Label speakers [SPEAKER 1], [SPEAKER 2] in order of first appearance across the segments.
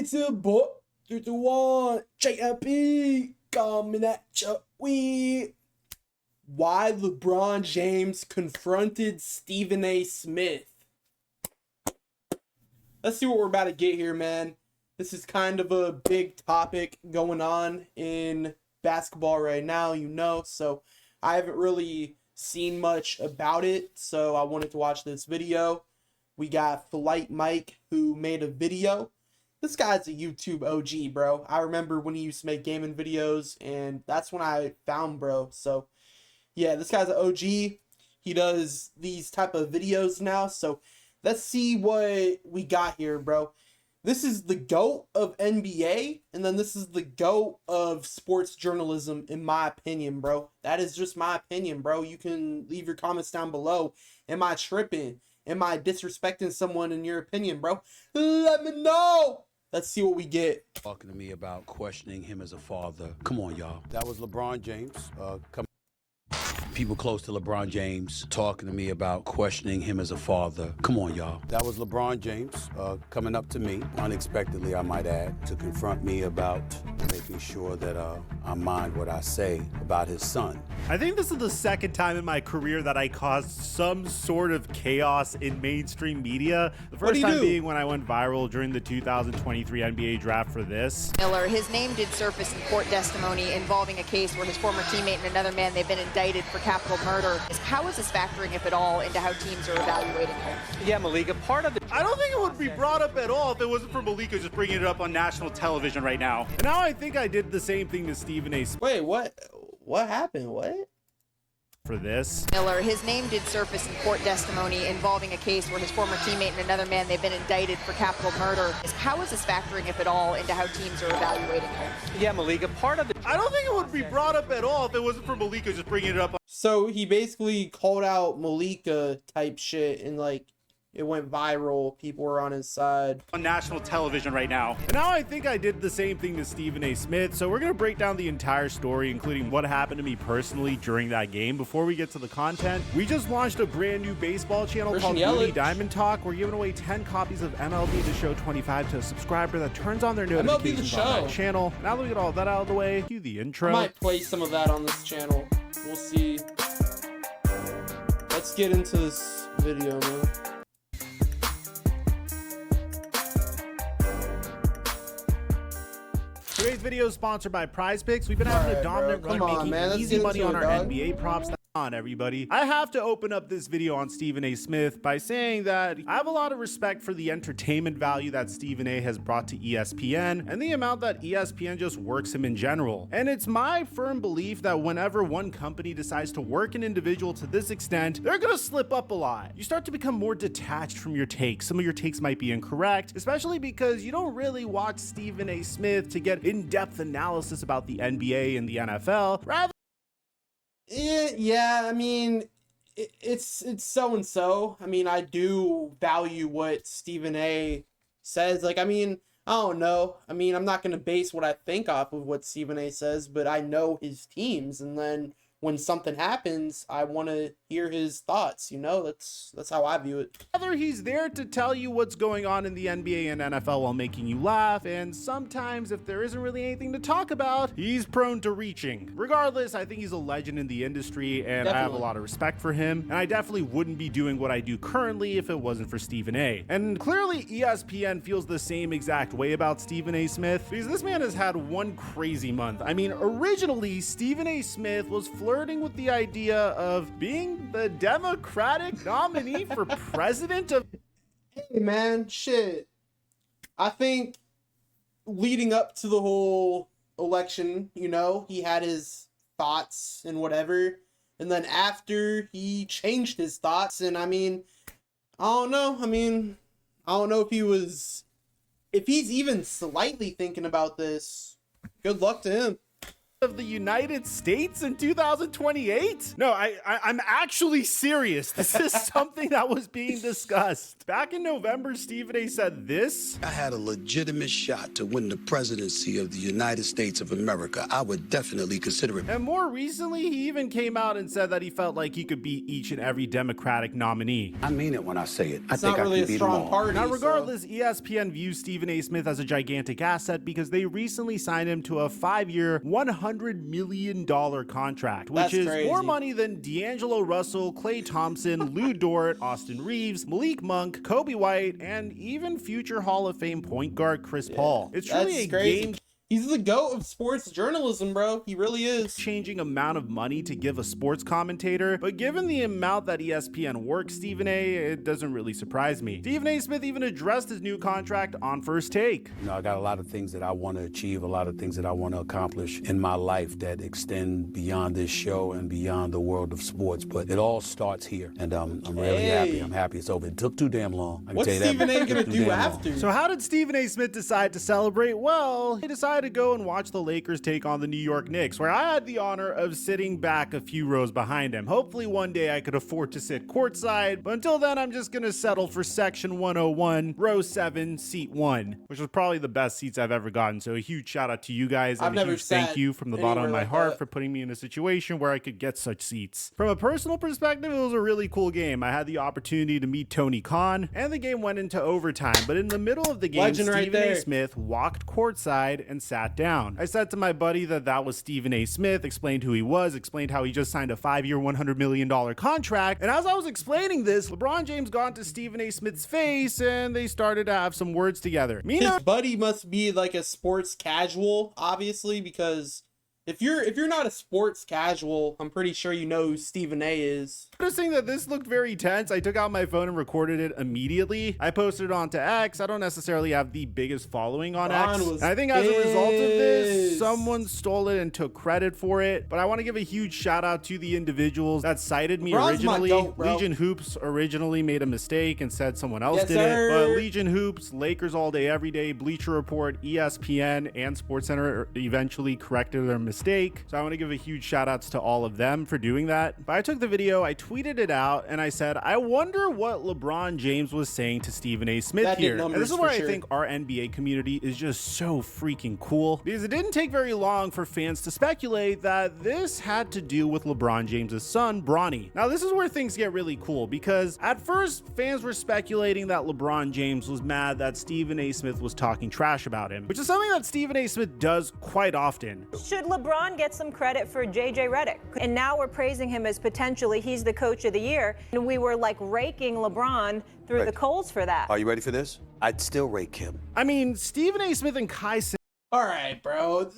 [SPEAKER 1] It's a boy, 3-1, JMP, coming at ya. Why LeBron James confronted Stephen A. Smith. Let's see what we're about to get here, man. This is kind of a big topic going on in basketball right now, you know, so I haven't really seen much about it, so I wanted to watch this video. We got Flight Mike, who made a video. This guy's a YouTube OG, bro. I remember when he used to make gaming videos, and that's when I found bro. So, yeah, this guy's an OG. He does these type of videos now, so let's see what we got here, bro. This is the GOAT of NBA, and then this is the GOAT of sports journalism, in my opinion, bro. That is just my opinion, bro. You can leave your comments down below. Am I tripping? Am I disrespecting someone in your opinion, bro? Let me know. Let's see what we get.
[SPEAKER 2] Talking to me about questioning him as a father. Come on, y'all.
[SPEAKER 3] That was LeBron James.
[SPEAKER 2] People close to LeBron James talking to me about questioning him as a father. Come on, y'all.
[SPEAKER 3] That was LeBron James coming up to me, unexpectedly, I might add, to confront me about making sure that I mind what I say about his son.
[SPEAKER 4] I think this is the second time in my career that I caused some sort of chaos in mainstream media. The first time being when I went viral during the 2023 NBA draft for this.
[SPEAKER 5] Miller, his name did surface in court testimony involving a case where his former teammate and another man, they've been indicted for capital murder. How is this factoring, if at all, into how teams are evaluating him?
[SPEAKER 6] Yeah, Malika, part of it.
[SPEAKER 4] I don't think it would be brought up at all if it wasn't for Malika just bringing it up on national television right now. And now I think I did the same thing to Stephen A.
[SPEAKER 1] Wait, what? What happened? What?
[SPEAKER 4] For this.
[SPEAKER 5] Miller, his name did surface in court testimony involving a case where his former teammate and another man, they've been indicted for capital murder. How is this factoring, if at all, into how teams are evaluating him?
[SPEAKER 6] Yeah, Malika, part of it.
[SPEAKER 4] I don't think it would be brought up at all if it wasn't for Malika just bringing it up.
[SPEAKER 1] So he basically called out Malika type shit, and like it went viral. People were on his side.
[SPEAKER 4] On national television right now. And now I think I did the same thing to Stephen A. Smith. So we're going to break down the entire story, including what happened to me personally during that game. Before we get to the content, we just launched a brand new baseball channel called Moody Diamond Talk. We're giving away 10 copies of MLB The Show 25 to a subscriber that turns on their notifications on that channel. Now that we get all that out of the way, cue the intro.
[SPEAKER 1] I might play some of that on this channel. We'll see. Let's get into this video, man.
[SPEAKER 4] Today's video is sponsored by Prize Picks. We've been having a dominant run making easy money on our NBA props. On everybody, I have to open up this video on Stephen A. Smith by saying that I have a lot of respect for the entertainment value that Stephen A. has brought to ESPN and the amount that ESPN just works him in general. And it's my firm belief that whenever one company decides to work an individual to this extent, they're gonna slip up a lot. You start to become more detached from your takes. Some of your takes might be incorrect, especially because you don't really watch Stephen A. Smith to get in-depth analysis about the NBA and the NFL. Rather,
[SPEAKER 1] yeah, I mean, it's so and so. I mean, I do value what Stephen A. says. Like, I mean, I don't know. I mean, I'm not going to base what I think off of what Stephen A. says, but I know his teams, and then when something happens, I want to hear his thoughts, you know? That's how I view it.
[SPEAKER 4] Rather, he's there to tell you what's going on in the NBA and NFL while making you laugh, and sometimes if there isn't really anything to talk about, he's prone to reaching. Regardless, I think he's a legend in the industry, and I have a lot of respect for him, and I definitely wouldn't be doing what I do currently if it wasn't for Stephen A. And clearly, ESPN feels the same exact way about Stephen A. Smith, because this man has had one crazy month. I mean, originally, Stephen A. Smith was flirting with the idea of being the Democratic nominee for president of...
[SPEAKER 1] Hey, man, shit. I think leading up to the whole election, you know, he had his thoughts and whatever. And then after, he changed his thoughts. And I mean, I don't know. I mean, I don't know if he's even slightly thinking about this. Good luck to him.
[SPEAKER 4] of the United States in 2028? No, I'm actually serious. This is something that was being discussed. Back in November, Stephen A said this.
[SPEAKER 3] I had a legitimate shot to win the presidency of the United States of America. I would definitely consider it.
[SPEAKER 4] And more recently, he even came out and said that he felt like he could beat each and every Democratic nominee.
[SPEAKER 3] I mean it when I say it. I
[SPEAKER 1] It's
[SPEAKER 3] think
[SPEAKER 1] not really
[SPEAKER 3] I
[SPEAKER 1] a
[SPEAKER 3] can beat them
[SPEAKER 1] strong
[SPEAKER 3] all.
[SPEAKER 1] party.
[SPEAKER 4] Now, regardless, ESPN views Stephen A. Smith as a gigantic asset because they recently signed him to a 5-year, $100 million contract, which
[SPEAKER 1] That's
[SPEAKER 4] is
[SPEAKER 1] crazy.
[SPEAKER 4] more money than D'Angelo Russell, Klay Thompson, Lou Dort, Austin Reeves, Malik Monk, Kobe White, and even future Hall of Fame point guard Chris Paul. It's truly
[SPEAKER 1] That's
[SPEAKER 4] a
[SPEAKER 1] crazy.
[SPEAKER 4] game
[SPEAKER 1] He's the GOAT of sports journalism, bro. He really is.
[SPEAKER 4] changing amount of money to give a sports commentator, but given the amount that ESPN works Stephen A, it doesn't really surprise me. Stephen A. Smith even addressed his new contract on First Take.
[SPEAKER 3] You know, I got a lot of things that I want to achieve, a lot of things that I want to accomplish in my life that extend beyond this show and beyond the world of sports. But it all starts here, and I'm really happy. I'm happy it's over. It took too damn long. I can
[SPEAKER 1] What's
[SPEAKER 3] tell you that.
[SPEAKER 1] Stephen A
[SPEAKER 3] It took
[SPEAKER 1] gonna
[SPEAKER 3] too
[SPEAKER 1] do
[SPEAKER 3] damn long.
[SPEAKER 1] after?
[SPEAKER 4] So how did Stephen A. Smith decide to celebrate? Well, he decided to go and watch the Lakers take on the New York Knicks, where I had the honor of sitting back a few rows behind him. Hopefully one day I could afford to sit courtside, but until then I'm just gonna settle for section 101, row 7, seat 1, which was probably the best seats I've ever gotten. So a huge shout out to you guys
[SPEAKER 1] I've
[SPEAKER 4] and a
[SPEAKER 1] never
[SPEAKER 4] huge thank
[SPEAKER 1] sat
[SPEAKER 4] you from the bottom of
[SPEAKER 1] anywhere
[SPEAKER 4] my
[SPEAKER 1] like
[SPEAKER 4] heart
[SPEAKER 1] that.
[SPEAKER 4] for putting me in a situation where I could get such seats. From a personal perspective, it was a really cool game. I had the opportunity to meet Tony Khan, and the game went into overtime, but in the middle of the game,
[SPEAKER 1] Legend right
[SPEAKER 4] Stephen A.
[SPEAKER 1] there.
[SPEAKER 4] Smith walked courtside and sat down. I said to my buddy that was Stephen A. Smith, explained who he was, explained how he just signed a 5-year, $100 million contract, and as I was explaining this, LeBron James got into Stephen A. Smith's face, and they started to have some words together.
[SPEAKER 1] His buddy must be like a sports casual, obviously, because if you're not a sports casual, I'm pretty sure you know who Stephen A is.
[SPEAKER 4] Noticing that this looked very tense, I took out my phone and recorded it immediately. I posted it onto X. I don't necessarily have the biggest following on
[SPEAKER 1] Ron
[SPEAKER 4] X.
[SPEAKER 1] was
[SPEAKER 4] And I think as a result of this,
[SPEAKER 1] pissed.
[SPEAKER 4] someone stole it and took credit for it. But I want to give a huge shout out to the individuals that cited me
[SPEAKER 1] Ron's my
[SPEAKER 4] originally.
[SPEAKER 1] goat, bro.
[SPEAKER 4] Legion Hoops originally made a mistake and said someone else
[SPEAKER 1] Yes,
[SPEAKER 4] did
[SPEAKER 1] sir.
[SPEAKER 4] it. But Legion Hoops, Lakers All Day Every Day, Bleacher Report, ESPN, and SportsCenter eventually corrected their mistake. So I want to give a huge shout outs to all of them for doing that. But I took the video, I tweeted it out, and I said, I wonder what LeBron James was saying to Stephen A. Smith
[SPEAKER 1] That did
[SPEAKER 4] here. And
[SPEAKER 1] numbers
[SPEAKER 4] this is
[SPEAKER 1] for
[SPEAKER 4] where I
[SPEAKER 1] sure.
[SPEAKER 4] think our NBA community is just so freaking cool, because it didn't take very long for fans to speculate that this had to do with LeBron James's son, Bronny. Now, this is where things get really cool, because at first, fans were speculating that LeBron James was mad that Stephen A. Smith was talking trash about him, which is something that Stephen A. Smith does quite often.
[SPEAKER 7] Should LeBron get some credit for JJ Redick? And now we're praising him as potentially he's the coach of the year. And we were like raking LeBron through the coals for that.
[SPEAKER 3] Are you ready for this? I'd still rake him.
[SPEAKER 4] I mean, Stephen A. Smith and Kai
[SPEAKER 1] All right, bro.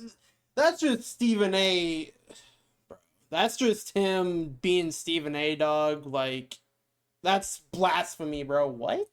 [SPEAKER 1] That's just Stephen A. Bro, that's just him being Stephen A. Dog. Like, that's blasphemy, bro. What?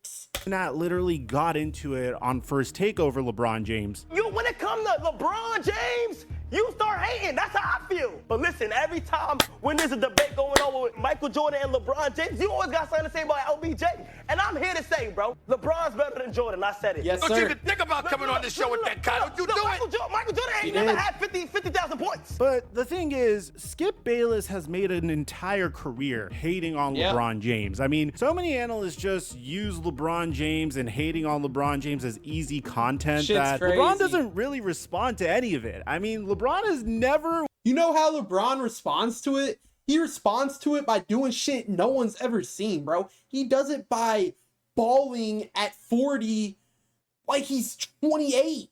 [SPEAKER 4] Nat literally got into it on First Take over LeBron James.
[SPEAKER 8] When it comes to LeBron James, you start hating. That's how I feel. But listen, every time when there's a debate going on with Michael Jordan and LeBron James, you always got something to say about LBJ. And I'm here to say, bro, LeBron's better than Jordan. I said it.
[SPEAKER 1] Yes,
[SPEAKER 3] Don't
[SPEAKER 1] sir.
[SPEAKER 3] you even think about coming on the show with that guy. Don't you do it?
[SPEAKER 8] Michael Jordan
[SPEAKER 1] He
[SPEAKER 8] ain't never
[SPEAKER 1] did.
[SPEAKER 8] had 50,000 points.
[SPEAKER 4] But the thing is, Skip Bayless has made an entire career hating on
[SPEAKER 1] Yep.
[SPEAKER 4] LeBron James. I mean, so many analysts just use LeBron James and hating on LeBron James as easy content
[SPEAKER 1] Shit's
[SPEAKER 4] that
[SPEAKER 1] crazy.
[SPEAKER 4] LeBron doesn't really respond to any of it. I mean, LeBron has never
[SPEAKER 1] You know how LeBron responds to it? He responds to it by doing shit no one's ever seen, bro. He does it by balling at 40 like he's 28.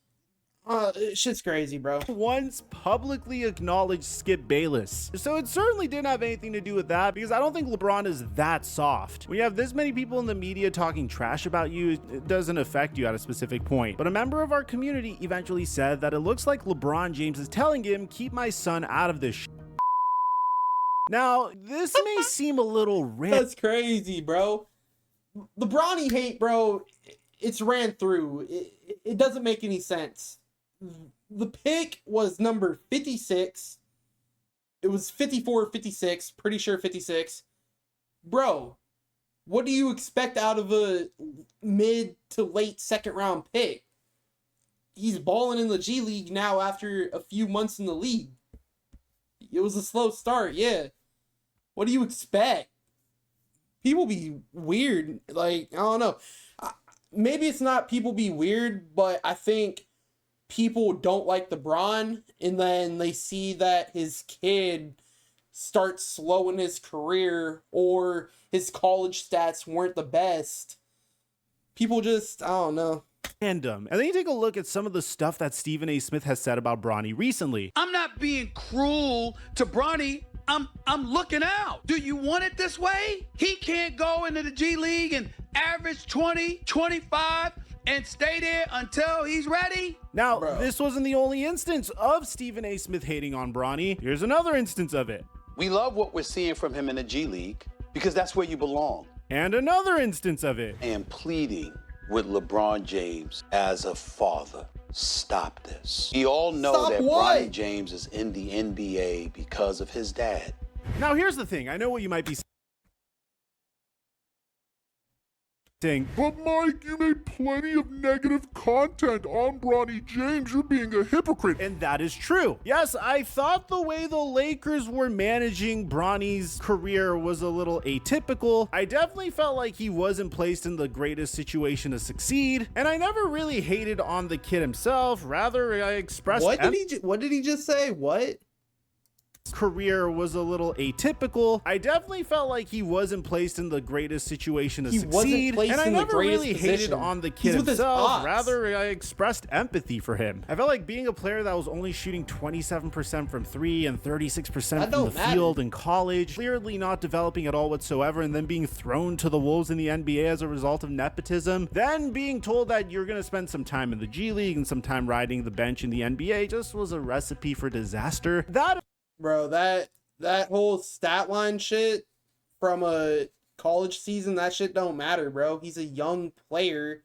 [SPEAKER 1] Shit's crazy, bro.
[SPEAKER 4] once publicly acknowledged Skip Bayless. So it certainly didn't have anything to do with that, because I don't think LeBron is that soft. When you have this many people in the media talking trash about you, it doesn't affect you at a specific point. But a member of our community eventually said that it looks like LeBron James is telling him, keep my son out of this shit. Now, this may seem a little rich.
[SPEAKER 1] That's crazy, bro. The Bronny hate, bro, it's ran through. It doesn't make any sense. The pick was number 56. It was 54, 56. Pretty sure 56. Bro, what do you expect out of a mid to late second round pick? He's balling in the G League now after a few months in the league. it was a slow start, yeah. What do you expect? People be weird. Like, I don't know. Maybe it's not people be weird, but I think people don't like LeBron, and then they see that his kid starts slow in his career or his college stats weren't the best. People just, I don't know.
[SPEAKER 4] Fandom. And then you take a look at some of the stuff that Stephen A. Smith has said about Bronny recently.
[SPEAKER 2] I'm not being cruel to Bronny. I'm looking out. Do you want it this way? He can't go into the G League and average 20, 25 and stay there until he's ready?
[SPEAKER 4] Now, this wasn't the only instance of Stephen A. Smith hating on Bronny. Here's another instance of it.
[SPEAKER 3] We love what we're seeing from him in the G League because that's where you belong.
[SPEAKER 4] And another instance of it.
[SPEAKER 3] I am pleading with LeBron James as a father. Stop this. We all know that Bronny James is in the NBA because of his dad.
[SPEAKER 4] Now, here's the thing. I know what you might be saying.
[SPEAKER 9] But Mike, you made plenty of negative content on Bronny James. You're being a hypocrite.
[SPEAKER 4] And that is true. Yes, I thought the way the Lakers were managing Bronny's career was a little atypical. I definitely felt like he wasn't placed in the greatest situation to succeed. And I never really hated on the kid himself. Rather, I expressed...
[SPEAKER 1] What did he just say? What?
[SPEAKER 4] Career was a little atypical. I definitely felt like he wasn't placed in the greatest situation to succeed, and I never really hated on the kid himself. Rather, I expressed empathy for him. I felt like being a player that was only shooting 27% from 3 and 36% from the field in college, clearly not developing at all whatsoever, and then being thrown to the wolves in the NBA as a result of nepotism, then being told that you're gonna spend some time in the G League and some time riding the bench in the NBA just was a recipe for disaster.
[SPEAKER 1] Bro, that whole stat line shit from a college season, that shit don't matter, bro. He's a young player.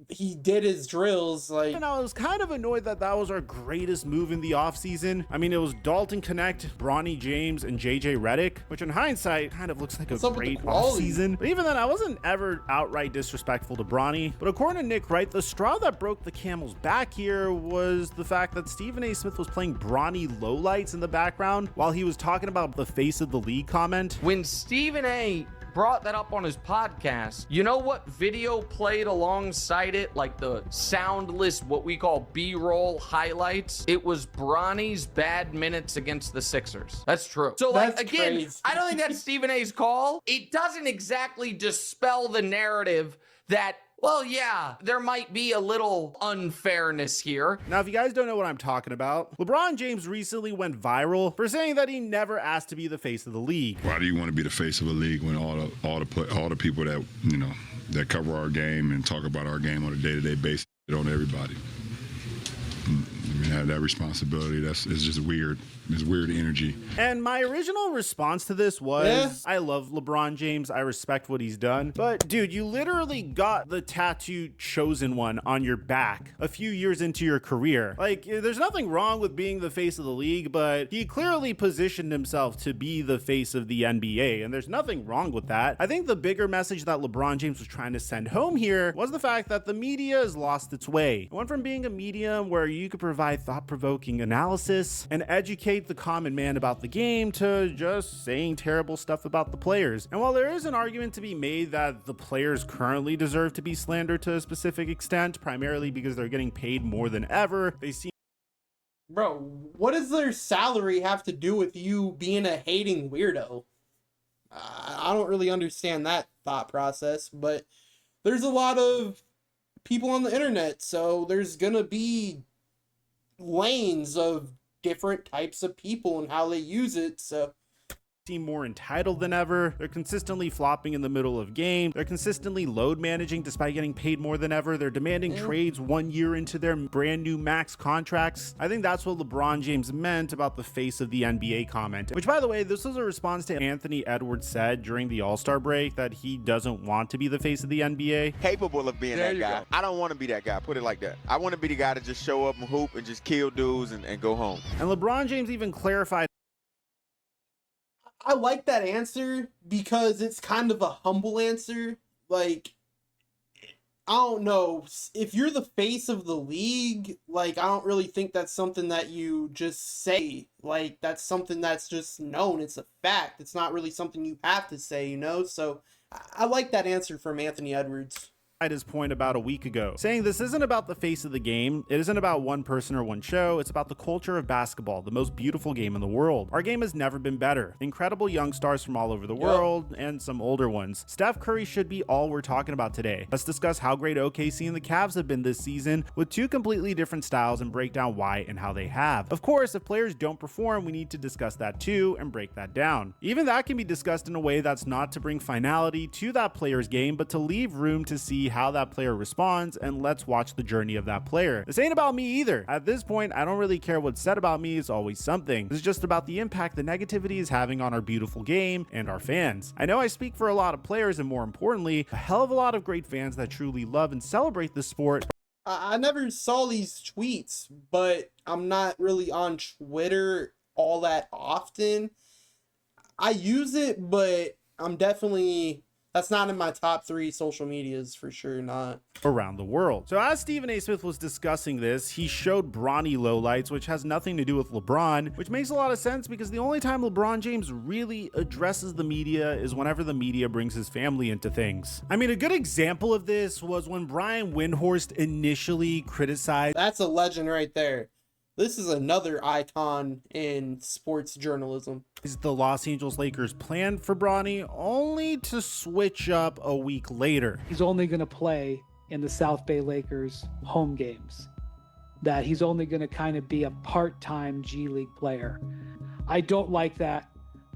[SPEAKER 1] He did his drills, like...
[SPEAKER 4] And I was kind of annoyed that that was our greatest move in the offseason. I mean, it was Dalton Connect, Bronny James, and JJ Redick, which in hindsight kind of looks like a great offseason. But even then, I wasn't ever outright disrespectful to Bronny. But according to Nick Wright, the straw that broke the camel's back here was the fact that Stephen A. Smith was playing Bronny lowlights in the background while he was talking about the face of the league comment.
[SPEAKER 10] When Stephen A. brought that up on his podcast, you know what video played alongside it, like the soundless, what we call B-roll highlights? It was Bronny's bad minutes against the Sixers. That's true. So like, again, crazy. I don't think that's Stephen A's call. It doesn't exactly dispel the narrative that, well, yeah, there might be a little unfairness here.
[SPEAKER 4] Now, if you guys don't know what I'm talking about, LeBron James recently went viral for saying that he never asked to be the face of the league.
[SPEAKER 9] Why do you want to be the face of a league when all the people that, you know, that cover our game and talk about our game on a day-to-day basis on everybody? I mean, have that responsibility. It's just weird. It's weird energy.
[SPEAKER 4] And my original response to this was, I love LeBron James. I respect what he's done. But dude, you literally got the tattooed chosen one on your back a few years into your career. Like, there's nothing wrong with being the face of the league, but he clearly positioned himself to be the face of the NBA, and there's nothing wrong with that. I think the bigger message that LeBron James was trying to send home here was the fact that the media has lost its way. It went from being a medium where you could provide thought-provoking analysis and educate the common man about the game to just saying terrible stuff about the players. And while there is an argument to be made that the players currently deserve to be slandered to a specific extent, primarily because they're getting paid more than ever, they seem...
[SPEAKER 1] Bro, what does their salary have to do with you being a hating weirdo? I don't really understand that thought process, but there's a lot of people on the internet, so there's gonna be lanes of different types of people and how they use it, so
[SPEAKER 4] seem more entitled than ever. They're consistently flopping in the middle of games. They're consistently load managing despite getting paid more than ever. They're demanding trades 1 year into their brand new max contracts. I think that's what LeBron James meant about the face of the NBA comment, which, by the way, this was a response to Anthony Edwards said during the All-Star break that he doesn't want to be the face of the NBA.
[SPEAKER 11] Capable of being that guy. I don't want to be that guy, put it like that. I want to be the guy to just show up and hoop and just kill dudes and go home.
[SPEAKER 4] And LeBron James even clarified,
[SPEAKER 1] I like that answer because it's kind of a humble answer. Like, I don't know. If you're the face of the league, like, I don't really think that's something that you just say. Like, that's something that's just known. It's a fact. It's not really something you have to say, you know? So, I like that answer from Anthony Edwards.
[SPEAKER 4] His point about a week ago, saying this isn't about the face of the game, it isn't about one person or one show, it's about the culture of basketball, the most beautiful game in the world. Our game has never been better. Incredible young stars from all over the world, and some older ones. Steph Curry should be all we're talking about today. Let's discuss how great OKC and the Cavs have been this season with two completely different styles and break down why and how they have. Of course, if players don't perform, we need to discuss that too and break that down. Even that can be discussed in a way that's not to bring finality to that player's game, but to leave room to see how that player responds, and let's watch the journey of that player. This ain't about me either. At this point, I don't really care what's said about me, it's always something. This is just about the impact the negativity is having on our beautiful game and our fans. I know I speak for a lot of players, and more importantly, a hell of a lot of great fans that truly love and celebrate the sport.
[SPEAKER 1] I never saw these tweets, but I'm not really on Twitter all that often. I use it, but I'm definitely... that's not in my top 3 social medias, for sure not.
[SPEAKER 4] Around the world. So as Stephen A. Smith was discussing this, he showed brawny lowlights, which has nothing to do with LeBron, which makes a lot of sense because the only time LeBron James really addresses the media is whenever the media brings his family into things. I mean, a good example of this was when Brian Windhorst initially criticized...
[SPEAKER 1] That's a legend right there. This is another icon in sports journalism.
[SPEAKER 4] The Los Angeles Lakers planned for Bronny, only to switch up a week later.
[SPEAKER 12] He's only going to play in the South Bay Lakers home games. That he's only going to kind of be a part-time G League player. I don't like that.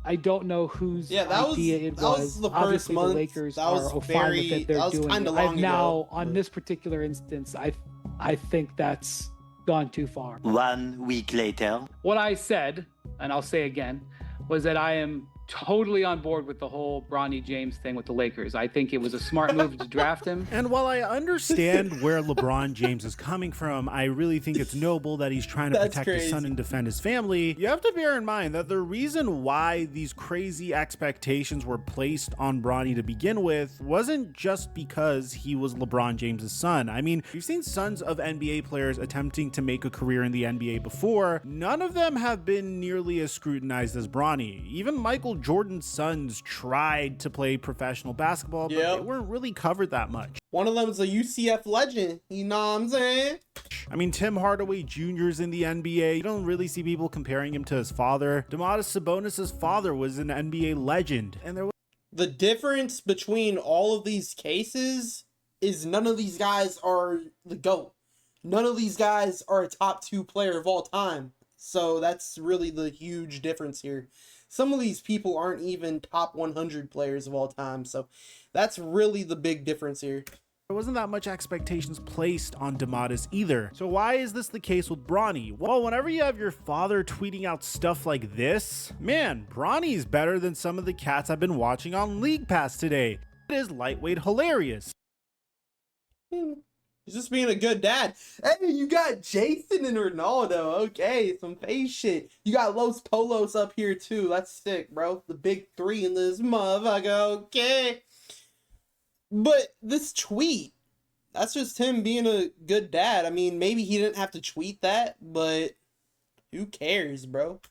[SPEAKER 12] I don't know whose idea it was.
[SPEAKER 1] That was the first
[SPEAKER 12] Obviously,
[SPEAKER 1] month.
[SPEAKER 12] The Lakers
[SPEAKER 1] that was
[SPEAKER 12] are fine with it. They're doing it.
[SPEAKER 1] Long
[SPEAKER 12] now,
[SPEAKER 1] ago,
[SPEAKER 12] on this particular instance, I think that's gone too far.
[SPEAKER 13] 1 week later.
[SPEAKER 12] What I said, and I'll say again, was that I am totally on board with the whole Bronny James thing with the Lakers. I think it was a smart move to draft him.
[SPEAKER 4] And while I understand where LeBron James is coming from, I really think it's noble that he's trying to protect his son and defend his family. You have to bear in mind that the reason why these crazy expectations were placed on Bronny to begin with wasn't just because he was LeBron James's son. I mean, we've seen sons of NBA players attempting to make a career in the NBA before. None of them have been nearly as scrutinized as Bronny. Even Michael Jordan's sons tried to play professional basketball, but they weren't really covered that much.
[SPEAKER 1] One of them is a UCF legend, you know what I'm saying?
[SPEAKER 4] I mean, Tim Hardaway Jr.'s in the NBA. You don't really see people comparing him to his father. Domantas Sabonis' father was an NBA legend, and there was...
[SPEAKER 1] The difference between all of these cases is none of these guys are the GOAT. None of these guys are a top 2 player of all time. So that's really the huge difference here. Some of these people aren't even top 100 players of all time. So that's really the big difference here.
[SPEAKER 4] There wasn't that much expectations placed on Domantas either. So why is this the case with Bronny? Well, whenever you have your father tweeting out stuff like this, man, Bronny's better than some of the cats I've been watching on League Pass today. It is lightweight hilarious.
[SPEAKER 1] He's just being a good dad. Hey, you got Jason and Ronaldo. Okay, some face shit. You got Los Polos up here too. That's sick, bro. The big 3 in this motherfucker. Okay. But this tweet, that's just him being a good dad. I mean, maybe he didn't have to tweet that, but who cares, bro?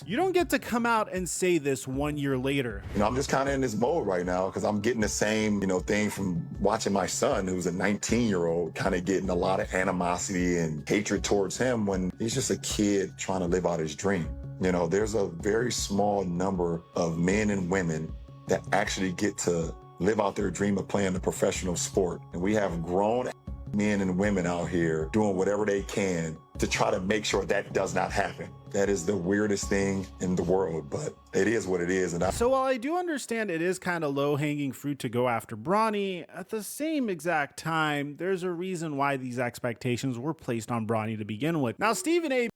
[SPEAKER 4] You don't get to come out and say this 1 year later.
[SPEAKER 14] You know, I'm just kind of in this mode right now because I'm getting the same, thing from watching my son, who's a 19-year-old, kind of getting a lot of animosity and hatred towards him when he's just a kid trying to live out his dream. There's a very small number of men and women that actually get to live out their dream of playing a professional sport. And we have grown men and women out here doing whatever they can to try to make sure that does not happen. That is the weirdest thing in the world, but it is what it is.
[SPEAKER 4] So while I do understand it is kind of low-hanging fruit to go after Bronny, at the same exact time, there's a reason why these expectations were placed on Bronny to begin with. Now, Stephen A.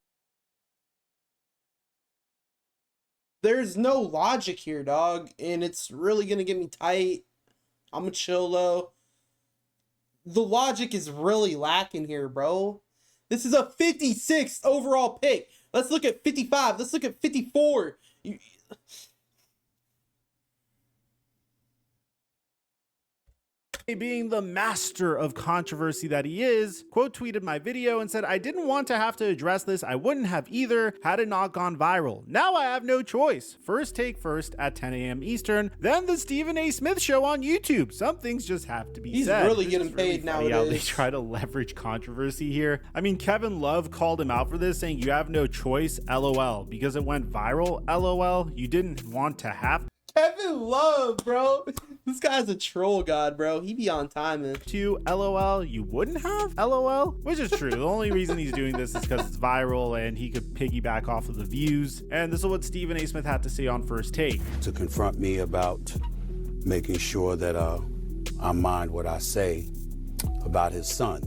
[SPEAKER 1] There's no logic here, dog, and it's really gonna get me tight. I'm a chill though. The logic is really lacking here, bro. This is a 56th overall pick. Let's look at 55. Let's look at 54.
[SPEAKER 4] being the master of controversy that he is, quote tweeted my video and said, "I didn't want to have to address this. I wouldn't have either had it not gone viral. Now I have no choice. First take first at 10 a.m. Eastern, then the Stephen A. Smith show on YouTube. Some things just have to be said."
[SPEAKER 1] He's really getting paid
[SPEAKER 4] nowadays.
[SPEAKER 1] nowadays.
[SPEAKER 4] They try to leverage controversy here. I mean, Kevin Love called him out for this, saying, "You have no choice, LOL, because it went viral, LOL. You didn't want to have
[SPEAKER 1] Kevin Love, bro. This guy's a troll god, bro. He be on time, man.
[SPEAKER 4] to, LOL. You wouldn't have, LOL," which is true. The only reason he's doing this is because it's viral and he could piggyback off of the views. And this is what Stephen A. Smith had to say on First Take.
[SPEAKER 3] To confront me about making sure that I mind what I say about his son.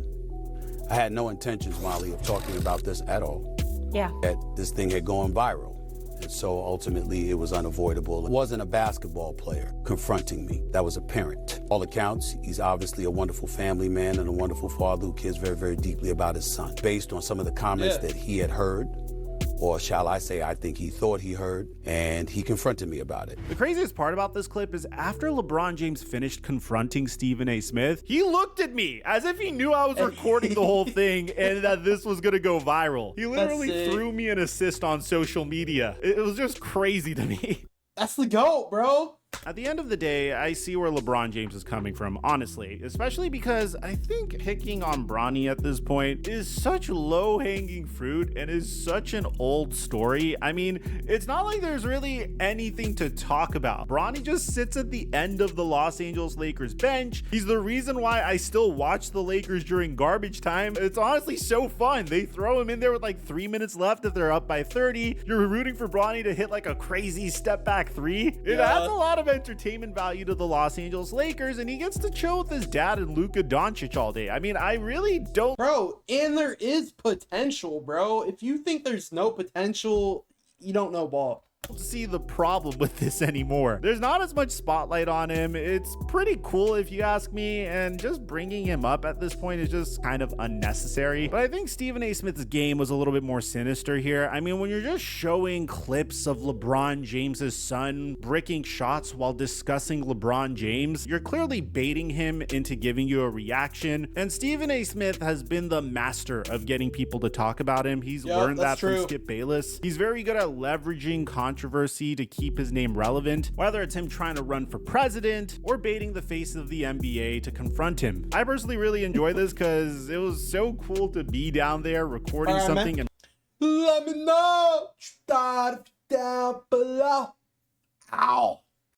[SPEAKER 3] I had no intentions, Molly, of talking about this at all.
[SPEAKER 7] Yeah.
[SPEAKER 3] That this thing had gone viral. And so ultimately it was unavoidable. It wasn't a basketball player confronting me. That was a parent. All accounts, he's obviously a wonderful family man and a wonderful father who cares very, very deeply about his son. Based on some of the comments that he had heard, or shall I say, I think he thought he heard, and he confronted me about it.
[SPEAKER 4] The craziest part about this clip is after LeBron James finished confronting Stephen A. Smith, he looked at me as if he knew I was recording the whole thing and that this was gonna go viral. He literally threw me an assist on social media. It was just crazy to me.
[SPEAKER 1] That's the GOAT, bro.
[SPEAKER 4] At the end of the day, I see where LeBron James is coming from, honestly, especially because I think picking on Bronny at this point is such low-hanging fruit and is such an old story. I mean, it's not like there's really anything to talk about. Bronny just sits at the end of the Los Angeles Lakers bench. He's the reason why I still watch the Lakers during garbage time. It's honestly so fun. They throw him in there with like 3 minutes left if they're up by 30. You're rooting for Bronny to hit like a crazy step back three. It adds a lot of entertainment value to the Los Angeles Lakers, and he gets to chill with his dad and Luka Doncic all day. I mean, I really don't...
[SPEAKER 1] Bro, and there is potential, bro. If you think there's no potential, you don't know ball.
[SPEAKER 4] See the problem with this anymore. There's not as much spotlight on him. It's pretty cool if you ask me, and just bringing him up at this point is just kind of unnecessary. But I think Stephen A. Smith's game was a little bit more sinister here. I mean, when you're just showing clips of LeBron James's son bricking shots while discussing LeBron James, you're clearly baiting him into giving you a reaction. And Stephen A. Smith has been the master of getting people to talk about him. He's learned that from Skip Bayless. He's very good at leveraging controversy to keep his name relevant, whether it's him trying to run for president or baiting the face of the NBA to confront him. I personally really enjoy this because it was so cool to be down there recording something. And
[SPEAKER 1] let me know. Start down below. Ow.